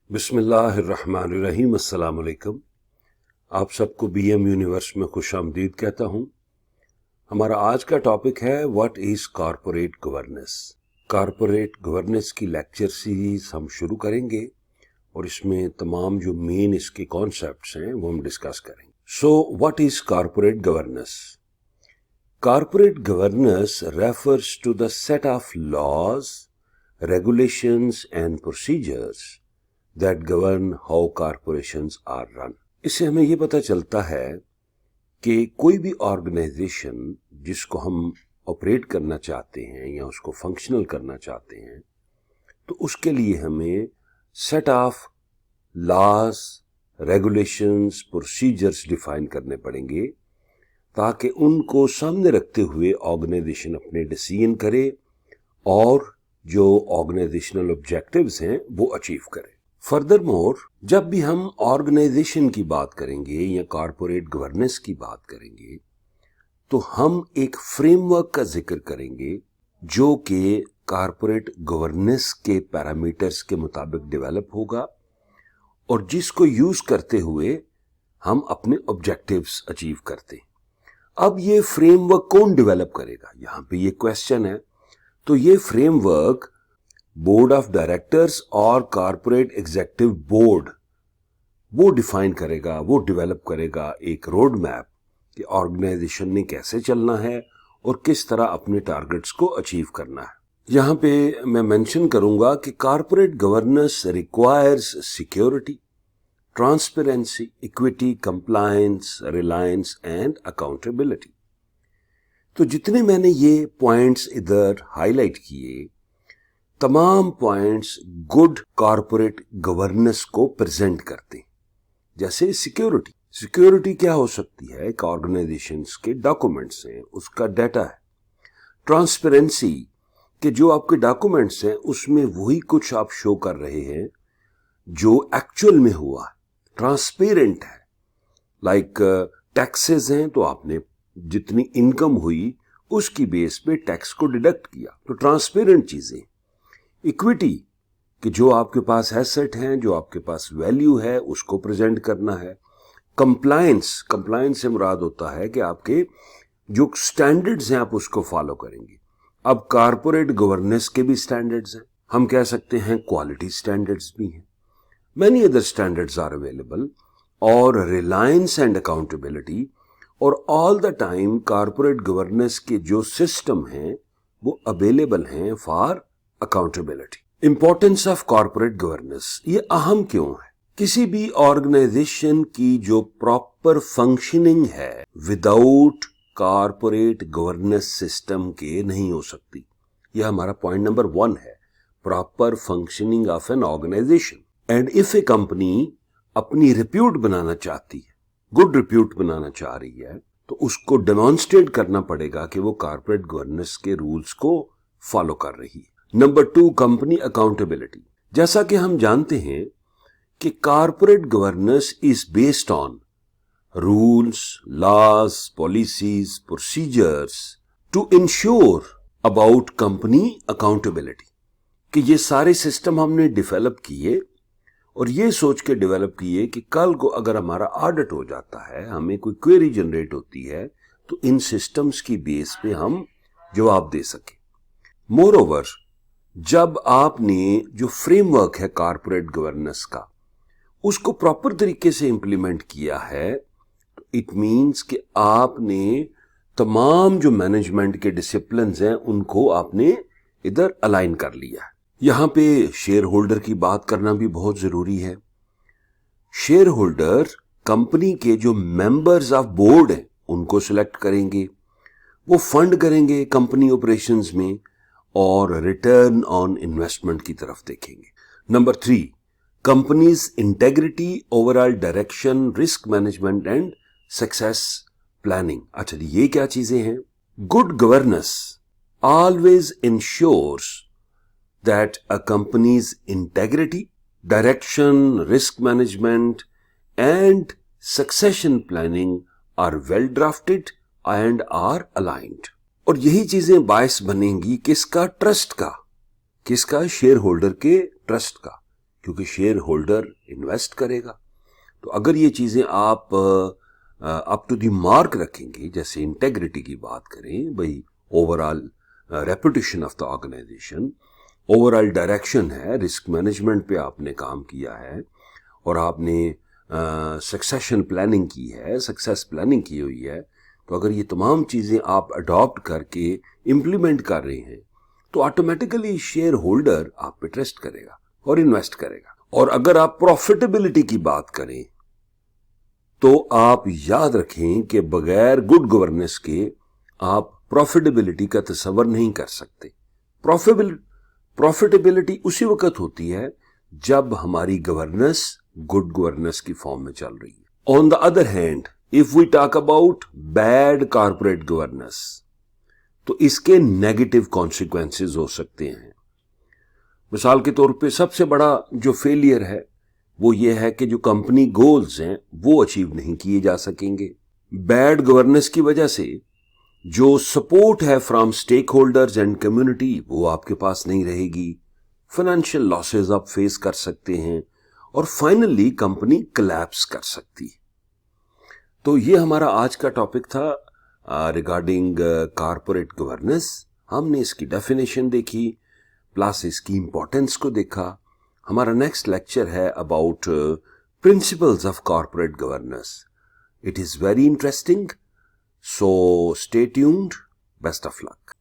बिस्मिल्लाहिर्रहमानिर्रहीम। अस्सलाम वालेकुम। आप सबको बीएम यूनिवर्स में खुश आमदीद कहता हूँ। हमारा आज का टॉपिक है what is corporate governance. Corporate governance की लेक्चर सीरीज हम शुरू करेंगे और इसमें तमाम जो मेन इसके कॉन्सेप्ट्स हैं वो हम डिस्कस करेंगे। So what is corporate governance? Corporate governance refers to the set of laws, regulations and procedures that govern how corporations are run. इससे हमें ये पता चलता है कि कोई भी ऑर्गेनाइजेशन जिसको हम ऑपरेट करना चाहते हैं या उसको फंक्शनल करना चाहते हैं तो उसके लिए हमें set of laws, regulations, procedures define करने पड़ेंगे ताकि उनको सामने रखते हुए ऑर्गेनाइजेशन अपने डिसीजन करे और जो ऑर्गेनाइजेशनल ऑब्जेक्टिव्स हैं वो अचीव करे। फर्दरमोर, जब भी हम ऑर्गेनाइजेशन की बात करेंगे या कॉरपोरेट गवर्नेंस की बात करेंगे तो हम एक फ्रेमवर्क का जिक्र करेंगे जो कि कॉरपोरेट गवर्नेंस के पैरामीटर्स के मुताबिक डेवलप होगा और जिसको यूज करते हुए हम अपने ऑब्जेक्टिव्स अचीव करते हैं। अब ये फ्रेमवर्क कौन डेवलप करेगा, यहां पे ये क्वेश्चन है। तो ये फ्रेमवर्क बोर्ड ऑफ डायरेक्टर्स और कॉरपोरेट एग्जीक्यूटिव बोर्ड वो डिफाइन करेगा, वो डेवलप करेगा एक रोड मैप कि ऑर्गेनाइजेशन ने कैसे चलना है और किस तरह अपने टारगेट्स को अचीव करना है। यहां पे मैं मेंशन करूंगा कि corporate governance requires security, transparency, equity, compliance, Reliance and accountability. तो जितने मैंने ये पॉइंट्स इधर हाईलाइट किए, तमाम पॉइंट्स गुड कॉरपोरेट गवर्नेंस को प्रेजेंट करते हैं। जैसे सिक्योरिटी क्या हो सकती है? एक ऑर्गेनाइजेशन के डॉक्यूमेंट्स हैं, उसका डाटा है। ट्रांसपेरेंसी कि जो आपके डॉक्यूमेंट्स हैं उसमें वही कुछ आप शो कर रहे हैं जो एक्चुअल में हुआ है, ट्रांसपेरेंट है। लाइक टैक्सेस हैं तो आपने जितनी इनकम हुई उसकी बेस पे टैक्स को डिडक्ट किया, तो ट्रांसपेरेंट चीजें। इक्विटी कि जो आपके पास एसेट हैं, जो आपके पास वैल्यू है उसको प्रेजेंट करना है। कंप्लायंस से मुराद होता है कि आपके जो स्टैंडर्ड्स हैं आप उसको फॉलो करेंगे। अब कॉरपोरेट गवर्नेंस के भी स्टैंडर्ड्स हैं, हम कह सकते हैं क्वालिटी स्टैंडर्ड्स भी हैं, many other standards are available, और reliance and accountability, और all the time corporate governance के जो system हैं वो available हैं for accountability. Importance of corporate governance, ये अहम क्यों है? किसी भी ऑर्गेनाइजेशन की जो प्रॉपर फंक्शनिंग है विदाउट कॉरपोरेट गवर्नेंस सिस्टम के नहीं हो सकती। यह हमारा पॉइंट नंबर 1 है, proper functioning of an organization. And if a company अपनी रिप्यूट बनाना चाहती है, गुड रिप्यूट बनाना चाह रही है, तो उसको डेमोन्स्ट्रेट करना पड़ेगा कि वो कॉर्पोरेट गवर्नेंस के रूल्स को फॉलो कर रही है। Number 2, company accountability. जैसा कि हम जानते हैं कि corporate governance is based on rules, laws, policies, procedures to ensure about company accountability, कि ये सारे सिस्टम हमने डेवलप किए और ये सोच के डेवलप किए कि कल को अगर हमारा ऑडिट हो जाता है, हमें कोई क्वेरी जनरेट होती है, तो इन सिस्टम्स की बेस पे हम जवाब दे सके। मोर ओवर, जब आपने जो फ्रेमवर्क है कॉरपोरेट गवर्नेंस का उसको प्रॉपर तरीके से इंप्लीमेंट किया है, तो इट मीन्स कि आपने तमाम जो मैनेजमेंट के डिसिप्लिन्स हैं उनको आपने इधर अलाइन कर लिया है। यहां पे शेयर होल्डर की बात करना भी बहुत जरूरी है। शेयर होल्डर कंपनी के जो मेंबर्स ऑफ बोर्ड हैं उनको सिलेक्ट करेंगे, वो फंड करेंगे कंपनी ऑपरेशंस में और रिटर्न ऑन इन्वेस्टमेंट की तरफ देखेंगे। Number 3, companies integrity, overall direction, risk management and success planning. अच्छा, ये क्या चीजें हैं? Good governance always ensures that a company's integrity, direction, risk management and succession planning are well drafted and are aligned. और यही चीजें बायस बनेंगी किसका? ट्रस्ट का। किसका? शेयर होल्डर के ट्रस्ट का। کیونکہ شیئر ہولڈر انویسٹ کرے گا. تو اگر یہ چیزیں آپ اپ ٹو دی مارک رکھیں گے، جیسے انٹیگریٹی کی بات کریں، بھائی overall reputation of the organization, overall direction ہے، رسک مینجمنٹ پہ آپ نے کام کیا ہے، اور آپ نے سکسیشن پلاننگ کی ہے، سکسیس پلاننگ کی ہوئی ہے، تو اگر یہ تمام چیزیں آپ اڈاپٹ کر کے امپلیمنٹ کر رہے ہیں تو آٹومیٹیکلی شیئر ہولڈر آپ پہ ٹرسٹ کرے گا اور انویسٹ کرے گا. اور اگر آپ پروفیٹیبلٹی کی بات کریں تو آپ یاد رکھیں کہ بغیر گڈ گورننس کے آپ پروفیٹیبلٹی کا تصور نہیں کر سکتے. پروفیٹیبلٹی اسی وقت ہوتی ہے جب ہماری گورننس گڈ گورننس کی فارم میں چل رہی ہے. On the other hand if we talk about bad corporate governance تو اس کے نیگیٹو کانسیکوینسز ہو سکتے ہیں. مثال کے طور پہ سب سے بڑا جو فیلئر ہے وہ یہ ہے کہ جو کمپنی گولز ہیں وہ اچیو نہیں کیے جا سکیں گے. بیڈ گورننس کی وجہ سے جو سپورٹ ہے from stake holders and community وہ آپ کے پاس نہیں رہے گی. فائنینشیل لاسز آپ فیس کر سکتے ہیں اور فائنلی کمپنی کلیپس کر سکتی ہے. تو یہ ہمارا آج کا ٹاپک تھا ریگارڈنگ کارپوریٹ گورننس. ہم نے اس کی ڈیفینیشن دیکھی پلس اس کی امپورٹنس کو دیکھا. ہمارا نیکسٹ لیکچر ہے about principles of corporate governance. It is very interesting, so stay tuned. Best of look.